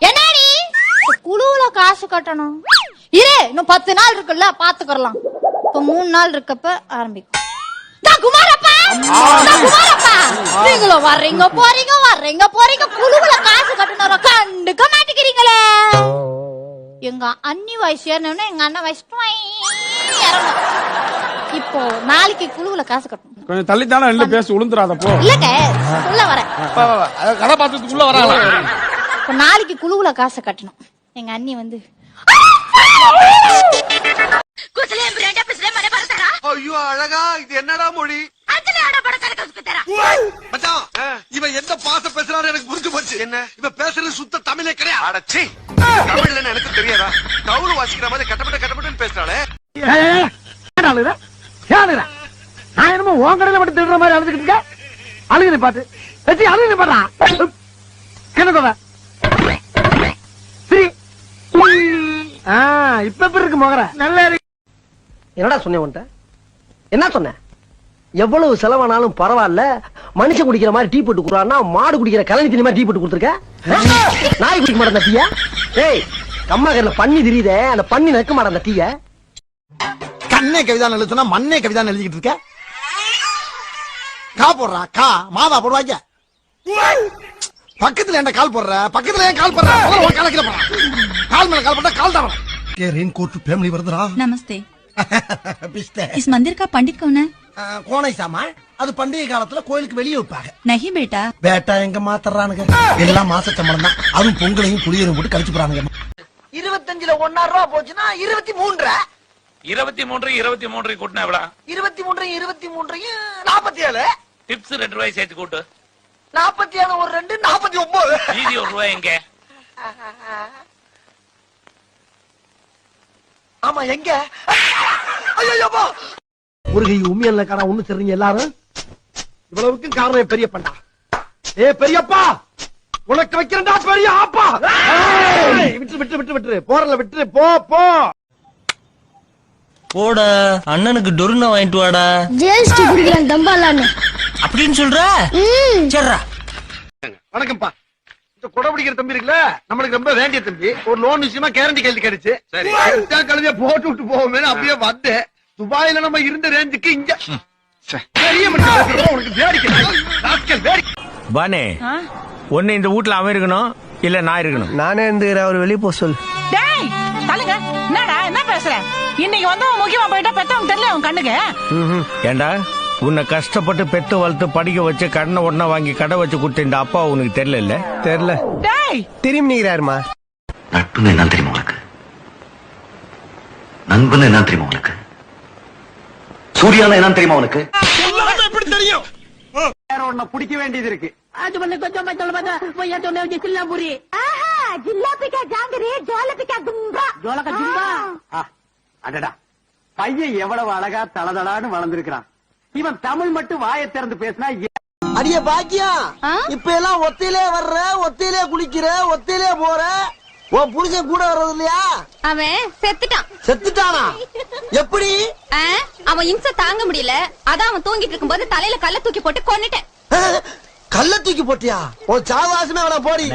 என்னடி குழுவுல காசு கட்டணும்? இரு, இன்னும் 10 நாள் இருக்குல்ல, பாத்துக்கலாம். இப்ப 3 நாள் இருக்கப்ப ஆரம்பிக்கும். குமாரப்பா, நீங்களும் வர்றீங்க போறீங்க குழுவுல காசு கட்டணும் கண்டுக்க மாட்டேங்கிறீங்களே. எங்க அண்ணி வயசு ஏறணும்னா எங்க அண்ணன் வயசு இறங்கும். இப்போ நாளைக்கு குழுவுல காசு கட்டணும். கொஞ்சம் தள்ளித்தானே ரெண்டு பேசி உளுந்துராத போ. இல்லங்க, உள்ள வரேன். கதாபாத்திரத்துக்குள்ள வராங்களா? இப்போ நாளைக்கு குழுவுல காசு கட்டணும். எங்க அண்ணி வந்து ஐயோ அழகா, இது என்னடா மொழி? மச்சான், இவன் எந்த பாச பேசுறாரு எனக்கு புரிஞ்சு போச்சு. என்ன இவன் பேசுறது சுத்த தமிழே கிடையாது. தமிழ்ல எனக்கு தெரியாதா? கவுளு வாசிக்கிற மாதிரி கட்டப்பட்டு பேசுறாளே. நான் என்னமோ உன் கடையில மட்டும் திருடுற மாதிரி அழுதுகிட்டு இருக்க. அழுகுது பாத்து அழுகுது பாடுறா. என்ன சரி, இப்ப எப்படி இருக்கு மோகர? நல்லா இருக்கு. என்னடா சொன்னேன் உன்ட்ட? என்ன சொன்ன? எவ்வளவு செலவானாலும் பரவாயில்ல, மனுஷன் குடிக்கிற மாதிரி டீ போட்டு குடுறான்னா மாடு குடிக்கிற கலனி தண்ணி மாதிரி டீ போட்டு கொடுத்துருக்க. நாய் குடிக்க மாட்டேன் டீயா? ஏய், கம்மாக்கர்ல பண்ணி தெரியுதே, அந்த பண்ணி நக்க மாட்டேன் டீய. கண்ணே கவிதா எழுத சொன்னா மண்ணே கவிதா எழுதிக்கிட்டு இருக்க. கா போடுறா, கா மாதா போடுவாங்க. பக்கத்துல என்ன கால் போடுற? பக்கத்துல ஏன் கால் போடுற? கால் கீழ போடுற. கால் மேல கால் போட்டா கால் தான். रेन कोट फैमिली वर्दरा। नमस्ते। इस मंदिर का पंडित कौन है? कौन है सामा? அது பண்டிகை காலத்துல கோயிலுக்கு வெளியே வைப்பாங்க. नहीं बेटा। பேட்டா எங்க மாத்தறானுங்க? எல்லாம் மாச சம்பளம் தான். அதுவும் பொங்கலையும் புளியரையும் போட்டு கழிச்சு போறானுங்க. 25ல 1.5 ரூபா போச்சுன்னா 23. 23 கூட்டினா எவ்வளவு? 23 47. டிப்ஸ் 2 ரூபாய் சேர்த்து கூட்டு. 47 ஒரு 2 49. மீதி 1 ரூபாய் எங்க? ஆமா எங்க? ஐயோ முருகை உண்மையில காண ஒண்ணு தெரிஞ்சீங்க எல்லாரும். இவ்வளவுக்கும் காரணம் பெரிய பண்ணா. ஏ பெரியப்பா, உனக்கு வைக்கிறேன்டா பெரிய ஆப்பா. விட்டு போறல விட்டு போ. போட அண்ணனுக்கு டொருன வாங்கிட்டு வாடா. ஜேஸ்டி குடிக்கிறேன் தம்பாலான்னு அப்படின்னு சொல்ற? சரிடா. வணக்கம்ப்பா. கொடை பிடிக்கிற தம்பி இருக்குல்ல, நம்மளுக்கு ரொம்ப வேண்டிய தம்பி. ஒரு லோன் விஷயமா கேரண்டி கேள்வி கிடைச்சு. சரி, கழுதியா போட்டு விட்டு போவோமே அப்படியே வந்து துபாயில நம்ம இருந்த ரேஞ்சுக்கு இங்க பெரிய மனுஷன் உனக்கு வேடிக்கை. பானே, ஒண்ணு இந்த வீட்டுல அவன் இருக்கணும், இல்ல நான் இருக்கணும். நானே இந்த அவர் வெளியே போ சொல். என்னடா என்ன பேசுற? இன்னைக்கு வந்து முக்கியமா போயிட்டா பெத்தவங்க தெரியல உன் கண்ணுக்கு. ஏண்டா, உன்னை கஷ்டப்பட்டு பெத்து வளர்த்து படிக்க வச்சு கடனை உடனே வாங்கி கடை வச்சு கொடுத்த இந்த அப்பா உனக்கு தெரியல? தெரியல. திரும்பி நீங்கிறாருமா. நட்புன்னு என்ன தெரியுமா உனக்கு? நண்பன் என்ன தெரியுமா உனக்கு? சூர்யானா என்ன தெரியுமா உனக்கு? எப்படி தெரியும்? வேற ஒண்ணு பிடிக்க வேண்டியது இருக்கு. அது வந்து கொஞ்சம் சில்லாபுரி ஜில்லாபிக்கா ஜாங்கிரி ஜோலபிக்கா தும்பா ஜோலக்கா தும்பா. அடடா, பையன் எவ்வளவு அழகா தளதளான்னு வளர்ந்திருக்கிறான். இவன் தமிழ் மட்டும் வாயை திறந்து பேசினா. அடிய பாக்கியம், இப்ப எல்லாம் ஒத்தையிலே வர்ற, ஒத்தையிலே குளிக்கிற, ஒத்தையிலே போற. உன் புருஷன் கூட வர்றது இல்லையா? அவன் செத்துட்டான். செத்துட்டானா? எப்படி? அவன் இம்சை தாங்க முடியல, அதான் அவன் தூங்கிட்டு இருக்கும்போது தலையில கல்ல தூக்கி போட்டு கொன்னுட்டேன். கல்ல தூக்கி போட்டியா? ஒரு சாவாசமே அவன போடி.